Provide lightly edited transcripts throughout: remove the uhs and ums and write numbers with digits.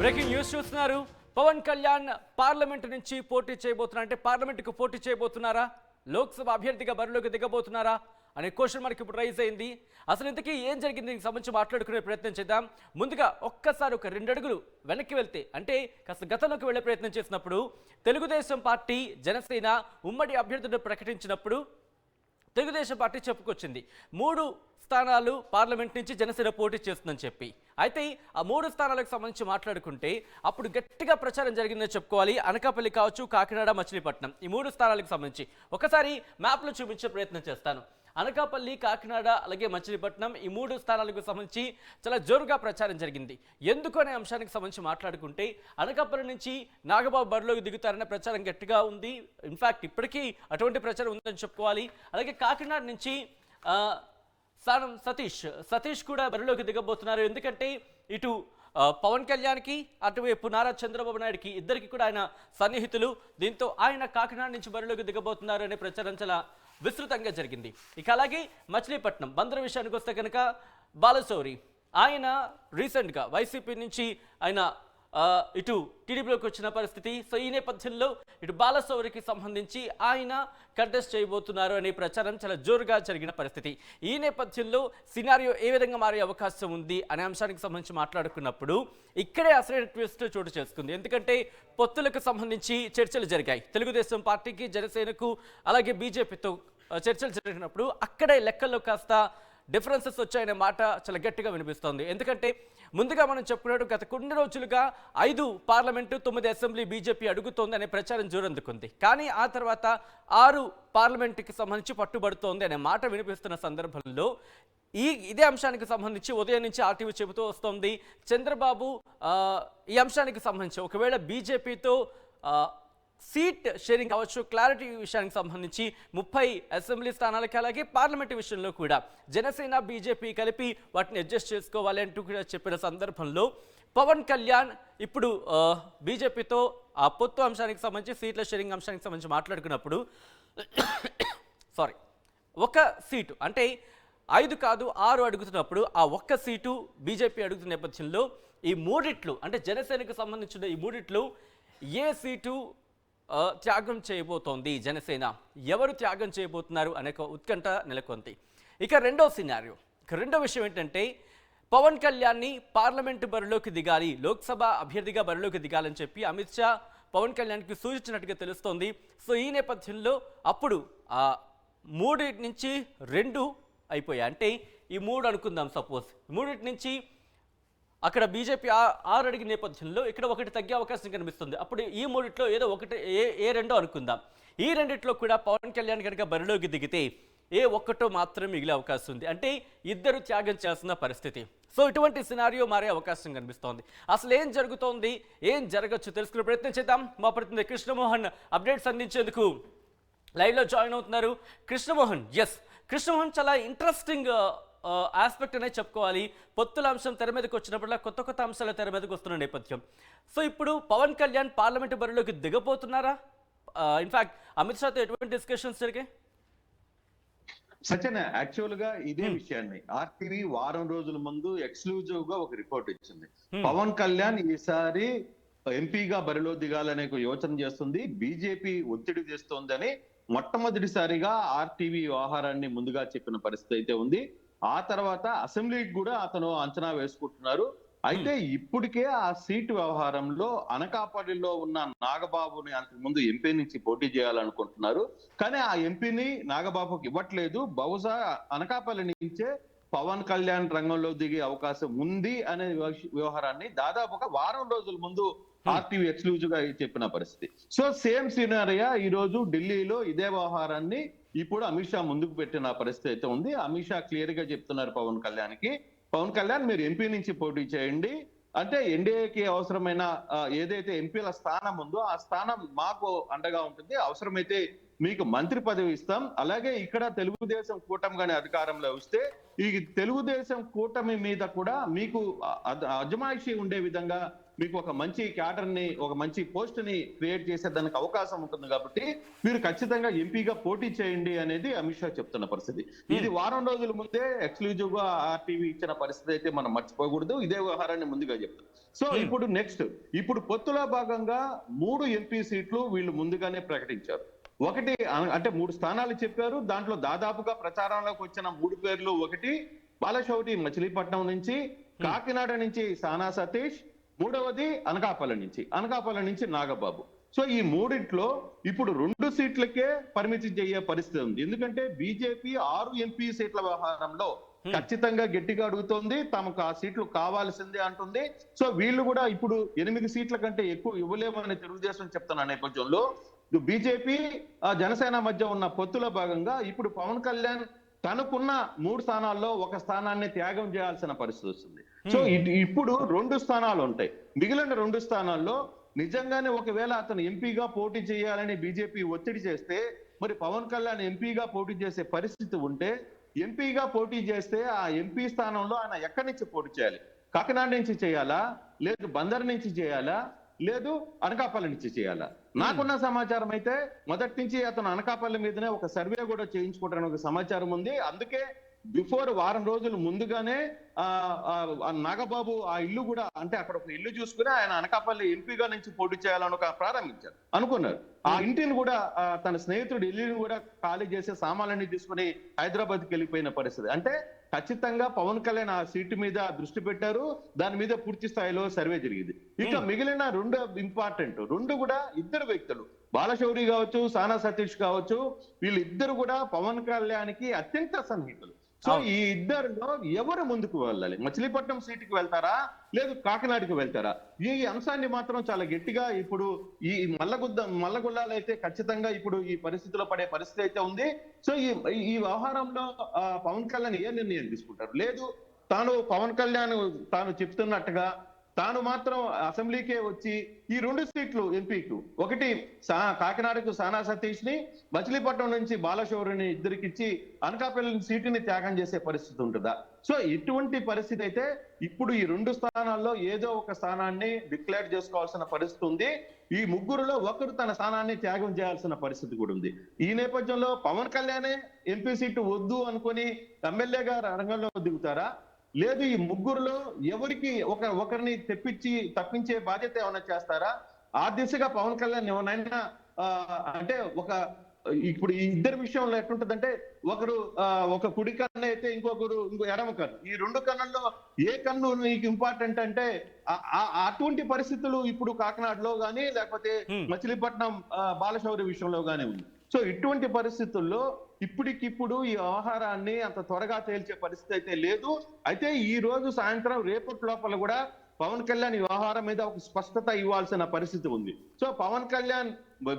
Breaking news చూస్తున్నారు. Pawan Kalyan parliament నుంచి పోటీ చేయబోతున్నారు. అంటే పార్లమెంటుకు పోటీ చేయబోతున్నారా, లోక్సభ అభ్యర్థిగా బరిలోకి దిగబోతున్నారా అనే క్వశ్చన్ మనకి ఇప్పుడు రైజ్ అయింది. అసలు ఇంతకీ ఏం జరిగింది దీనికి సంబంధించి మాట్లాడుకునే ప్రయత్నం చేద్దాం. ముందుగా ఒక్కసారి ఒక 2 అడుగులు వెనక్కి వెళ్తే, అంటే కాస్త గతంలోకి వెళ్లే ప్రయత్నం చేసినప్పుడు తెలుగుదేశం పార్టీ జనసేన ఉమ్మడి అభ్యర్థులను ప్రకటించినప్పుడు తెలుగుదేశం పార్టీ చెప్పుకొచ్చింది 3 స్థానాలు పార్లమెంట్ నుంచి జనసేన పోటీ చేస్తుందని చెప్పి. అయితే ఆ 3 స్థానాలకు సంబంధించి మాట్లాడుకుంటే అప్పుడు గట్టిగా ప్రచారం జరిగిందని చెప్పుకోవాలి. అనకాపల్లి కావచ్చు, కాకినాడ, మచిలీపట్నం, ఈ 3 స్థానాలకు సంబంధించి ఒకసారి మ్యాప్లో చూపించే ప్రయత్నం చేస్తాను. అనకాపల్లి, కాకినాడ, అలాగే మచిలీపట్నం, ఈ 3 స్థానాలకు సంబంధించి చాలా జోరుగా ప్రచారం జరిగింది. ఎందుకు అనే అంశానికి సంబంధించి మాట్లాడుకుంటే అనకాపల్లి నుంచి నాగబాబు బరిలోకి దిగుతారనే ప్రచారం గట్టిగా ఉంది. ఇన్ఫాక్ట్ ఇప్పటికీ అటువంటి ప్రచారం ఉందని చెప్పుకోవాలి. అలాగే కాకినాడ నుంచి సానం సతీష్ కూడా బరిలోకి దిగబోతున్నారు. ఎందుకంటే ఇటు పవన్ కళ్యాణ్కి, అటువైపు నారా చంద్రబాబు నాయుడుకి, ఇద్దరికి కూడా ఆయన సన్నిహితులు. దీంతో ఆయన కాకినాడ నుంచి బరిలోకి దిగబోతున్నారు అనే ప్రచారం చాలా విస్తృతంగా జరిగింది. ఇక అలాగే మచిలీపట్నం బందరు విషయానికి వస్తే కనుక బాలశౌరి, ఆయన రీసెంట్గా వైసీపీ నుంచి ఆయన ఇటు టీడీపీలోకి వచ్చిన పరిస్థితి. సో ఈ నేపథ్యంలో ఇటు బాలశౌరికి సంబంధించి ఆయన కంటెస్ట్ చేయబోతున్నారు అనే ప్రచారం చాలా జోరుగా జరిగిన పరిస్థితి. ఈ నేపథ్యంలో సినారియో ఏ విధంగా మారే అవకాశం ఉంది అనే అంశానికి సంబంధించి మాట్లాడుకున్నప్పుడు ఇక్కడే అసలు ట్విస్ట్ చోటు చేసుకుంది. ఎందుకంటే పొత్తులకు సంబంధించి చర్చలు జరిగాయి. తెలుగుదేశం పార్టీకి, జనసేనకు, అలాగే బీజేపీతో చర్చలు జరిగినప్పుడు అక్కడే లెక్కల్లో కాస్త డిఫరెన్సెస్ వచ్చాయనే మాట చాలా గట్టిగా వినిపిస్తోంది. ఎందుకంటే ముందుగా మనం చెప్పుకున్నట్టు గత కొన్ని రోజులుగా 5 పార్లమెంటు, 9 అసెంబ్లీ బీజేపీ అడుగుతోంది అనే ప్రచారం జోరందుకుంది. కానీ ఆ తర్వాత 6 పార్లమెంటుకి సంబంధించి పట్టుబడుతోంది అనే మాట వినిపిస్తున్న సందర్భంలో ఇదే అంశానికి సంబంధించి ఉదయం నుంచి ఆర్టీవీ చెబుతూ వస్తోంది. చంద్రబాబు ఈ అంశానికి సంబంధించి ఒకవేళ బీజేపీతో సీట్ షేరింగ్ కావచ్చు, క్లారిటీ విషయానికి సంబంధించి 30 అసెంబ్లీ స్థానాలకి, అలాగే పార్లమెంటు విషయంలో కూడా జనసేన, బీజేపీ కలిపి వాటిని అడ్జస్ట్ చేసుకోవాలి అంటూ కూడా చెప్పిన సందర్భంలో పవన్ కళ్యాణ్ ఇప్పుడు బీజేపీతో ఆ పొత్తు అంశానికి సంబంధించి, సీట్ల షేరింగ్ అంశానికి సంబంధించి మాట్లాడుకున్నప్పుడు ఒక సీటు అంటే 5 కాదు 6 అడుగుతున్నప్పుడు ఆ ఒక్క సీటు బీజేపీ అడుగుతున్న నేపథ్యంలో ఈ 3 అంటే జనసేనకు సంబంధించిన ఈ 3 ఏ సీటు త్యాగం చేయబోతోంది జనసేన, ఎవరు త్యాగం చేయబోతున్నారు అనే ఉత్కంఠ నెలకొంది. ఇక రెండో విషయం ఏంటంటే పవన్ కళ్యాణ్ని పార్లమెంటు బరిలోకి దిగాలి, లోక్సభ అభ్యర్థిగా బరిలోకి దిగాలని చెప్పి అమిత్ షా పవన్ కళ్యాణ్కి సూచించినట్టుగా తెలుస్తోంది. సో ఈ నేపథ్యంలో అప్పుడు 3 నుంచి 2 అయిపోయాయి. అంటే ఈ 3 అనుకుందాం, సపోజ్ 3 నుంచి అక్కడ బీజేపీ 6 అడిగిన నేపథ్యంలో ఇక్కడ 1 తగ్గే అవకాశం కనిపిస్తుంది. అప్పుడు ఈ 3 ఏదో ఒకటి ఏ 2 అనుకుందాం. ఈ 2 కూడా పవన్ కళ్యాణ్ కనుక బరిలోకి దిగితే ఏ 1 మాత్రం మిగిలే అవకాశం ఉంది. అంటే ఇద్దరు త్యాగం చేస్తున్న పరిస్థితి. సో ఇటువంటి సినారియో మారే అవకాశం కనిపిస్తోంది. అసలు ఏం జరుగుతోంది, ఏం జరగచ్చు తెలుసుకునే ప్రయత్నం చేద్దాం. మా ప్రతినిధి కృష్ణమోహన్ అప్డేట్స్ అందించేందుకు లైవ్లో జాయిన్ అవుతున్నారు. కృష్ణమోహన్ చాలా ఇంట్రెస్టింగ్ ఆస్పెక్ట్ అనేది చెప్పుకోవాలి. పొత్తుల అంశం తెర మీదకి వచ్చినప్పుడల్లా కొత్త అంశాలు తెర మీదకి వస్తున్న నేపథ్యం. సో ఇప్పుడు పవన్ కళ్యాణ్ పార్లమెంటు బరిలోకి దిగబోతున్నారా? ఇన్ఫాక్ట్ అమిత్ షాతో ఎటువంటి డిస్కషన్స్ జరిగాయి? సత్యన, యాక్చువల్ గా ఇదే విషయాన్ని ఆర్టీవీ వారం రోజుల ముందు ఎక్స్క్లూజివ్ గా ఒక రిపోర్ట్ ఇచ్చింది. పవన్ కళ్యాణ్ ఈసారి ఎంపీగా బరిలో దిగాలనే యోచన చేస్తుంది, బీజేపీ ఒత్తిడి చేస్తోందని మొట్టమొదటిసారిగా ఆర్టీవీ వ్యవహారాన్ని ముందుగా చెప్పిన పరిస్థితి అయితే ఉంది. ఆ తర్వాత అసెంబ్లీకి కూడా అతను అంచనా వేసుకుంటున్నారు. అయితే ఇప్పటికే ఆ సీటు వ్యవహారంలో అనకాపల్లిలో ఉన్న నాగబాబుని అంతకుముందు ఎంపీ నుంచి పోటీ చేయాలనుకుంటున్నారు. కానీ ఆ ఎంపీని నాగబాబుకి ఇవ్వట్లేదు. బహుశా అనకాపల్లి నుంచే పవన్ కళ్యాణ్ రంగంలో దిగే అవకాశం ఉంది అనే వ్యవహారాన్ని దాదాపుగా వారం రోజుల ముందు ఆర్టీవీ ఎక్స్క్లూజివ్ గా చెప్పిన పరిస్థితి. సో సేమ్ సినారియా ఈ రోజు ఢిల్లీలో ఇదే వ్యవహారాన్ని ఇప్పుడు అమిత్ షా ముందుకు పెట్టిన పరిస్థితి అయితే ఉంది. అమిత్ షా క్లియర్ గా చెప్తున్నారు పవన్ కళ్యాణ్ మీరు ఎంపీ నుంచి పోటీ చేయండి, అంటే ఎన్డీఏకి అవసరమైన ఏదైతే ఎంపీల స్థానం ఉందో ఆ స్థానం మాకు అండగా ఉంటుంది, అవసరమైతే మీకు మంత్రి పదవి ఇస్తాం. అలాగే ఇక్కడ తెలుగుదేశం కూటమి గాని అధికారంలో వస్తే ఈ తెలుగుదేశం కూటమి మీద కూడా మీకు అజమాయిషీ ఉండే విధంగా మీకు ఒక మంచి క్యాడర్ ని, ఒక మంచి పోస్ట్ ని క్రియేట్ చేసేదానికి అవకాశం ఉంటుంది. కాబట్టి మీరు ఖచ్చితంగా ఎంపీగా పోటీ చేయండి అనేది అమిత్ షా చెప్తున్న పరిస్థితి. ఇది వారం రోజుల ముందే ఎక్స్క్లూజివ్ గా ఆర్టీవీ ఇచ్చిన పరిస్థితి అయితే మనం మర్చిపోకూడదు. ఇదే వ్యవహారాన్ని ముందుగా చెప్తాం. సో ఇప్పుడు నెక్స్ట్ ఇప్పుడు పొత్తులో భాగంగా 3 ఎంపీ సీట్లు వీళ్ళు ముందుగానే ప్రకటించారు. ఒకటి అంటే 3 స్థానాలు చెప్పారు. దాంట్లో దాదాపుగా ప్రచారంలోకి వచ్చిన 3 పేర్లు, ఒకటి బాలశౌరి మచిలీపట్నం నుంచి, కాకినాడ నుంచి సానా సతీష్, మూడవది అనకాపల్లి నుంచి నాగబాబు. సో ఈ మూడింట్లో ఇప్పుడు 2 సీట్లకే పరిమితి చేయ పరిస్థితి ఉంది. ఎందుకంటే బీజేపీ 6 ఎంపీ సీట్ల వ్యవహారంలో ఖచ్చితంగా గట్టిగా అడుగుతోంది. తమకు ఆ సీట్లు కావాల్సిందే అంటుంది. సో వీళ్ళు కూడా ఇప్పుడు 8 సీట్ల కంటే ఎక్కువ ఇవ్వలేమని తెలుగుదేశం చెప్తున్న నేపథ్యంలో బీజేపీ జనసేన మధ్య ఉన్న పొత్తులో భాగంగా ఇప్పుడు పవన్ కళ్యాణ్ తనకున్న 3 స్థానాల్లో ఒక స్థానాన్ని త్యాగం చేయాల్సిన పరిస్థితి వస్తుంది. సో ఇప్పుడు 2 స్థానాలు ఉంటాయి. మిగిలిన 2 స్థానాల్లో నిజంగానే ఒకవేళ అతను ఎంపీగా పోటీ చేయాలని బీజేపీ ఒత్తిడి చేస్తే, మరి పవన్ కళ్యాణ్ ఎంపీగా పోటీ చేసే పరిస్థితి ఉంటే, ఎంపీగా పోటీ చేస్తే ఆ ఎంపీ స్థానంలో ఆయన ఎక్కడి నుంచి పోటీ చేయాలి? కాకినాడ నుంచి చేయాలా, లేదు బందర్ నుంచి చేయాలా, లేదు అనకాపల్లి నుంచి చేయాలా? నాకున్న సమాచారం అయితే మొదటి నుంచి అతను అనకాపల్లి మీదనే ఒక సర్వే కూడా చేయించుకుంటారని ఒక సమాచారం ఉంది. అందుకే బిఫోర్ వారం రోజులు ముందుగానే నాగబాబు ఆ ఇల్లు కూడా, అంటే అక్కడ ఒక ఇల్లు చూసుకుని ఆయన అనకాపల్లి ఎంపీగా నుంచి పోటీ చేయాలని ఒక ప్రారంభించారు అనుకున్నారు. ఆ ఇంటిని కూడా తన స్నేహితుడు ఇల్లుని కూడా ఖాళీ చేసే సామాన్లన్నీ తీసుకుని హైదరాబాద్కి వెళ్ళిపోయిన పరిస్థితి. అంటే ఖచ్చితంగా పవన్ కళ్యాణ్ ఆ సీటు మీద దృష్టి పెట్టారు. దాని మీద పూర్తి స్థాయిలో సర్వే జరిగింది. ఇక మిగిలిన 2 ఇంపార్టెంట్ 2 కూడా ఇద్దరు వ్యక్తులు, బాలశౌరి కావచ్చు, సానా సతీష్ కావచ్చు, వీళ్ళిద్దరు కూడా పవన్ కళ్యాణ్కి అత్యంత సన్నిహితులు. సో ఈ ఇద్దరిలో ఎవరు ముందుకు వెళ్ళాలి? మచిలీపట్నం సీటుకి వెళ్తారా, లేదు కాకినాడకి వెళ్తారా? ఈ అంశాన్ని మాత్రం చాలా గట్టిగా ఇప్పుడు ఈ మల్లగుల్లాలు అయితే ఖచ్చితంగా ఇప్పుడు ఈ పరిస్థితిలో పడే పరిస్థితి అయితే ఉంది. సో ఈ వ్యవహారంలో పవన్ కళ్యాణ్ ఏ నిర్ణయం తీసుకుంటారు? లేదు పవన్ కళ్యాణ్ తాను చెప్తున్నట్టుగా తాను మాత్రం అసెంబ్లీకే వచ్చి ఈ 2 సీట్లు ఎంపీకు, ఒకటి కాకినాడకు సానా సతీష్ ని, మచిలీపట్నం నుంచి బాలశౌరిని ఇద్దరికిచ్చి అనకాపల్లి సీటుని త్యాగం చేసే పరిస్థితి ఉంటుందా? సో ఇటువంటి పరిస్థితి అయితే ఇప్పుడు ఈ 2 స్థానాల్లో ఏదో ఒక స్థానాన్ని డిక్లేర్ చేసుకోవాల్సిన పరిస్థితి ఉంది. ఈ ముగ్గురులో ఒకరు తన స్థానాన్ని త్యాగం చేయాల్సిన పరిస్థితి కూడా ఉంది. ఈ నేపథ్యంలో పవన్ కళ్యాణే ఎంపీ సీటు వద్దు అనుకుని ఎమ్మెల్యేగా రంగంలో దిగుతారా, లేదు ఈ ముగ్గురులో ఎవరికి ఒకరిని తప్పించే బాధ్యత ఏమైనా చేస్తారా? ఆ దిశగా పవన్ కళ్యాణ్ ఎవరైనా అంటే ఇప్పుడు ఈ ఇద్దరి విషయంలో ఎట్లుంటదంటే, ఒక కుడి కన్ను అయితే ఇంకో ఎడమ కన్ను. ఈ 2 కన్నుల్లో ఏ కన్ను నీకు ఇంపార్టెంట్ అంటే అటువంటి పరిస్థితులు ఇప్పుడు కాకినాడలో గానీ, లేకపోతే మచిలీపట్నం బాలశౌరి విషయంలో గానీ ఉంది. సో ఇటువంటి పరిస్థితుల్లో ఇప్పటికిప్పుడు ఈ వ్యవహారాన్ని అంత త్వరగా తేల్చే పరిస్థితి అయితే లేదు. అయితే ఈ రోజు సాయంత్రం రేపటి లోపల కూడా పవన్ కళ్యాణ్ ఈ వ్యవహారం మీద ఒక స్పష్టత ఇవ్వాల్సిన పరిస్థితి ఉంది. సో పవన్ కళ్యాణ్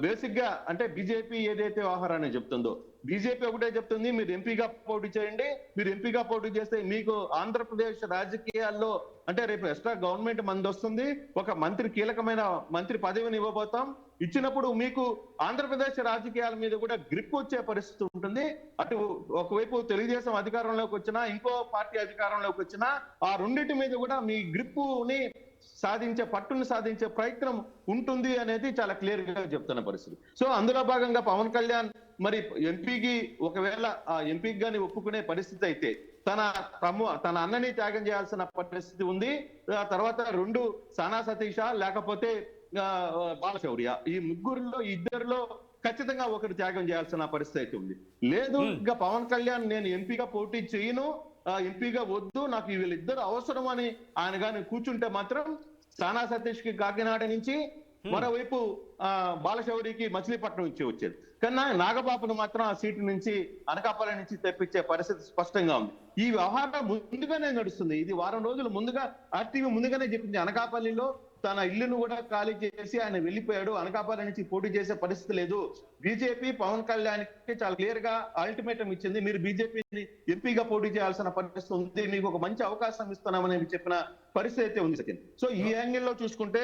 బేసిక్ గా అంటే బీజేపీ ఏదైతే వ్యవహారాన్ని చెప్తుందో, బీజేపీ ఒకటే చెప్తుంది, మీరు ఎంపీగా పోటీ చేయండి, మీరు ఎంపీగా పోటీ చేస్తే మీకు ఆంధ్రప్రదేశ్ రాజకీయాల్లో అంటే రేపు ఎక్స్ట్రా గవర్నమెంట్ మంది వస్తుంది, ఒక కీలకమైన మంత్రి పదవిని ఇవ్వబోతాం, ఇచ్చినప్పుడు మీకు ఆంధ్రప్రదేశ్ రాజకీయాల మీద కూడా గ్రిప్ వచ్చే పరిస్థితి ఉంటుంది. అటు ఒకవైపు తెలుగుదేశం అధికారంలోకి వచ్చినా, ఇంకో పార్టీ అధికారంలోకి వచ్చినా ఆ రెండింటి మీద కూడా మీ గ్రిప్పుని పట్టును సాధించే ప్రయత్నం ఉంటుంది అనేది చాలా క్లియర్ గా చెప్తున్న పరిస్థితి. సో అందులో భాగంగా పవన్ కళ్యాణ్ మరి ఎంపీకి ఒకవేళ ఆ ఎంపీకి గాని ఒప్పుకునే పరిస్థితి అయితే తన అన్నని త్యాగం చేయాల్సిన పరిస్థితి ఉంది. ఆ తర్వాత 2 సానా సతీష లేకపోతే బాలశౌర్య, ఈ ముగ్గురులో ఇద్దరిలో ఖచ్చితంగా ఒకరు త్యాగం చేయాల్సిన పరిస్థితి అయితే ఉంది. లేదు ఇంకా పవన్ కళ్యాణ్ నేను ఎంపీగా పోటీ చేయను, ఎంపీగా వద్దు, నాకు వీళ్ళిద్దరు అవసరం అని ఆయన గాని కూర్చుంటే మాత్రం సానా సతీష్ కి కాకినాడ నుంచి, మరోవైపు బాలశౌరికి మచిలీపట్నం నుంచి వచ్చేది. కన్నా నాగబాబును మాత్రం ఆ సీటు నుంచి అనకాపల్లి నుంచి తెప్పించే పరిస్థితి స్పష్టంగా ఉంది. ఈ వ్యవహారం ముందుగానే నడుస్తుంది. ఇది వారం రోజులు ముందుగా ఆర్టీవీ ముందుగానే చెప్పింది. అనకాపల్లిలో తన ఇల్లును కూడా ఖాళీ చేసి ఆయన వెళ్ళిపోయాడు, అనకాపల్లి నుంచి పోటీ చేసే పరిస్థితి లేదు. బీజేపీ పవన్ కళ్యాణ్ కి చాలా క్లియర్ గా అల్టిమేటం ఇచ్చింది, మీరు బీజేపీని ఎంపీగా పోటీ చేయాల్సిన పరిస్థితి ఉంది, మీకు ఒక మంచి అవకాశం ఇస్తున్నామని చెప్పిన పరిస్థితి అయితే ఉంది సచిన్. సో ఈ యాంగిల్ లో చూసుకుంటే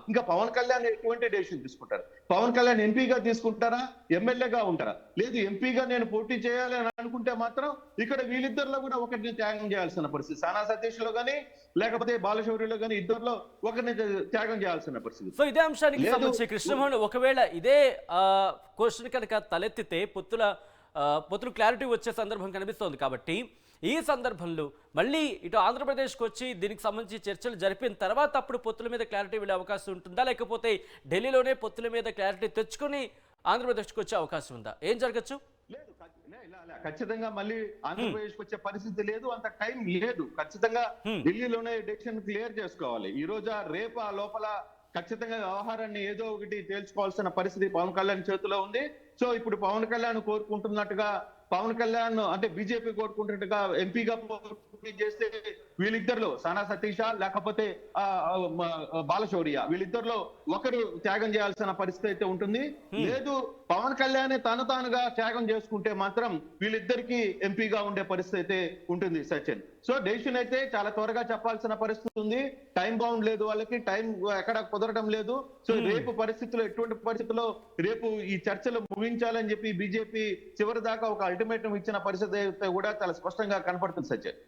ఇంకా పవన్ కళ్యాణ్ ఎటువంటి డెసిషన్ తీసుకుంటారు? పవన్ కళ్యాణ్ ఎంపీగా తీసుకుంటారా, ఎమ్మెల్యేగా ఉంటారా? లేదు ఎంపీగా నేను పోటీ చేయాలి అని అనుకుంటే మాత్రం ఇక్కడ వీళ్ళిద్దరిలో కూడా ఒకరిని త్యాగం చేయాల్సిన పరిస్థితి. సానా సతీష్ లో గానీ లేకపోతే బాలశౌరిలో గానీ ఇద్దరిలో ఒకరిని త్యాగం చేయాల్సిన పరిస్థితి. సో ఇదే అంశానికి సంబంధించి కృష్ణమోహన్ ఒకవేళ ఇదే క్వశ్చన్ కనుక తలెత్తితే పొత్తులు క్లారిటీ వచ్చే సందర్భం కనిపిస్తోంది. కాబట్టి ఈ సందర్భంలో మళ్ళీ ఇటు ఆంధ్రప్రదేశ్కి వచ్చి దీనికి సంబంధించి చర్చలు జరిపిన తర్వాత అప్పుడు పొత్తుల మీద క్లారిటీ వెళ్ళే అవకాశం ఉంటుందా, లేకపోతే ఢిల్లీలోనే పొత్తుల మీద క్లారిటీ తెచ్చుకొని ఆంధ్రప్రదేశ్కి వచ్చే అవకాశం ఉందా? ఏం జరగచ్చు? లేదు, ఖచ్చితంగా మళ్ళీ ఆంధ్రప్రదేశ్ వచ్చే పరిస్థితి లేదు, అంత టైం లేదు. ఖచ్చితంగా ఢిల్లీలోనే డెసిషన్ క్లియర్ చేసుకోవాలి. ఈ రోజు రేపు ఆ లోపల ఖచ్చితంగా వ్యవహారాన్ని ఏదో ఒకటి తేల్చుకోవాల్సిన పరిస్థితి పవన్ కళ్యాణ్ చేతిలో ఉంది. సో ఇప్పుడు పవన్ కళ్యాణ్ కోరుకుంటున్నట్టుగా, పవన్ కళ్యాణ్ అంటే బీజేపీ కోరుకుంటున్నట్టుగా ఎంపీగా పోటీ చేస్తే వీళ్ళిద్దరిలో సానా సతీష లేకపోతే బాలశౌర్య, వీళ్ళిద్దరిలో ఒకరు త్యాగం చేయాల్సిన పరిస్థితి అయితే ఉంటుంది. లేదు పవన్ కళ్యాణ్ తానుగా త్యాగం చేసుకుంటే మాత్రం వీళ్ళిద్దరికి ఎంపీగా ఉండే పరిస్థితి అయితే ఉంటుంది సచిన్. సో డెసిషన్ అయితే చాలా త్వరగా చెప్పాల్సిన పరిస్థితి ఉంది. టైం బౌండ్ లేదు, వాళ్ళకి టైం ఎక్కడ కుదరడం లేదు. సో రేపు పరిస్థితుల్లో, ఎటువంటి పరిస్థితుల్లో రేపు ఈ చర్చలు ముగించాలని చెప్పి బీజేపీ చివరి దాకా ఒక అల్టిమేటం ఇచ్చిన పరిస్థితి అయితే కూడా చాలా స్పష్టంగా కనపడుతుంది Sachin.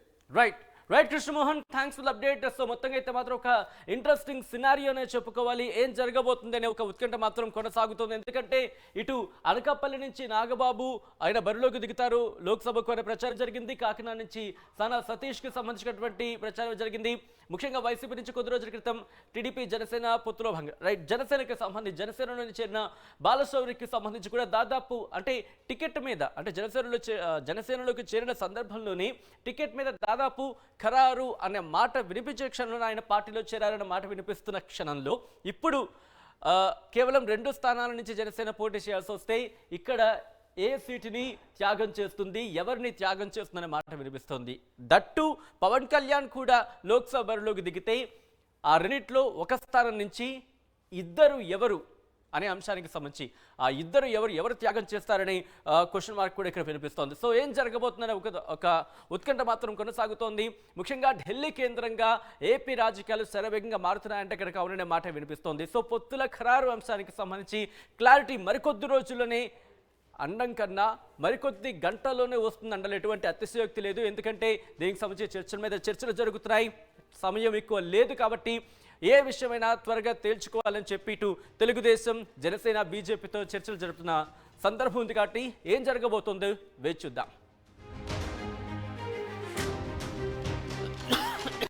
Right Krishnamohan, thanks for the update. So మొత్తంగా అయితే మాత్రం ఒక ఇంట్రెస్టింగ్ సినారియోనే చెప్పుకోవాలి. ఏం జరగబోతుంది అనే ఒక ఉత్కంఠ మాత్రం కొనసాగుతుంది. ఎందుకంటే ఇటు అనకాపల్లి నుంచి నాగబాబు ఆయన బరిలోకి దిగుతారు, లోక్సభకు అనే ప్రచారం జరిగింది. కాకినాడ నుంచి సానా సతీష్కి సంబంధించినటువంటి ప్రచారం జరిగింది. ముఖ్యంగా వైసీపీ నుంచి కొద్ది రోజుల క్రితం టీడీపీ జనసేన పొత్తులో భాగంగా జనసేనకి సంబంధించి జనసేనలో చేరిన బాలశౌరికి సంబంధించి కూడా దాదాపు అంటే టికెట్ మీద అంటే జనసేనలోకి చేరిన సందర్భంలోని టికెట్ మీద దాదాపు ఖరారు అనే మాట వినిపించే క్షణంలో ఆయన పార్టీలో చేరారన్న మాట వినిపిస్తున్న క్షణంలో ఇప్పుడు కేవలం 2 స్థానాల నుంచి జనసేన పోటీ చేయాల్సి వస్తే ఇక్కడ ఏ సీటుని త్యాగం చేస్తుంది, ఎవరిని త్యాగం చేస్తుందనే మాట వినిపిస్తుంది. దట్టు పవన్ కళ్యాణ్ కూడా లోక్సభ బరిలోకి దిగితే ఆ రెండిట్లో ఒక స్థానం నుంచి ఇద్దరు ఎవరు అనే అంశానికి సంబంధించి ఆ ఇద్దరు ఎవరు త్యాగం చేస్తారని క్వశ్చన్ మార్క్ కూడా ఇక్కడ వినిపిస్తోంది. సో ఏం జరగబోతుందనే ఒక ఉత్కంఠ మాత్రం కొనసాగుతోంది. ముఖ్యంగా ఢిల్లీ కేంద్రంగా ఏపీ రాజకీయాలు శరవేగంగా మారుతున్నాయంటే కనుక అవుననే మాట వినిపిస్తోంది. సో పొత్తుల ఖరారు అంశానికి సంబంధించి క్లారిటీ మరికొద్ది రోజుల్లోనే అండం కన్నా మరికొద్ది గంటల్లోనే వస్తుంది అనడంలో ఎటువంటి అతిశయోక్తి లేదు. ఎందుకంటే దీనికి సంబంధించి చర్చల మీద చర్చలు జరుగుతున్నాయి, సమయం ఎక్కువ లేదు. కాబట్టి ఏ విషయమైనా త్వరగా తేల్చుకోవాలని చెప్పి ఇటు తెలుగుదేశం, జనసేన, బీజేపీతో చర్చలు జరుపుతున్న సందర్భం ఉంది. కాబట్టి ఏం జరగబోతుందో వేచి చూద్దాం.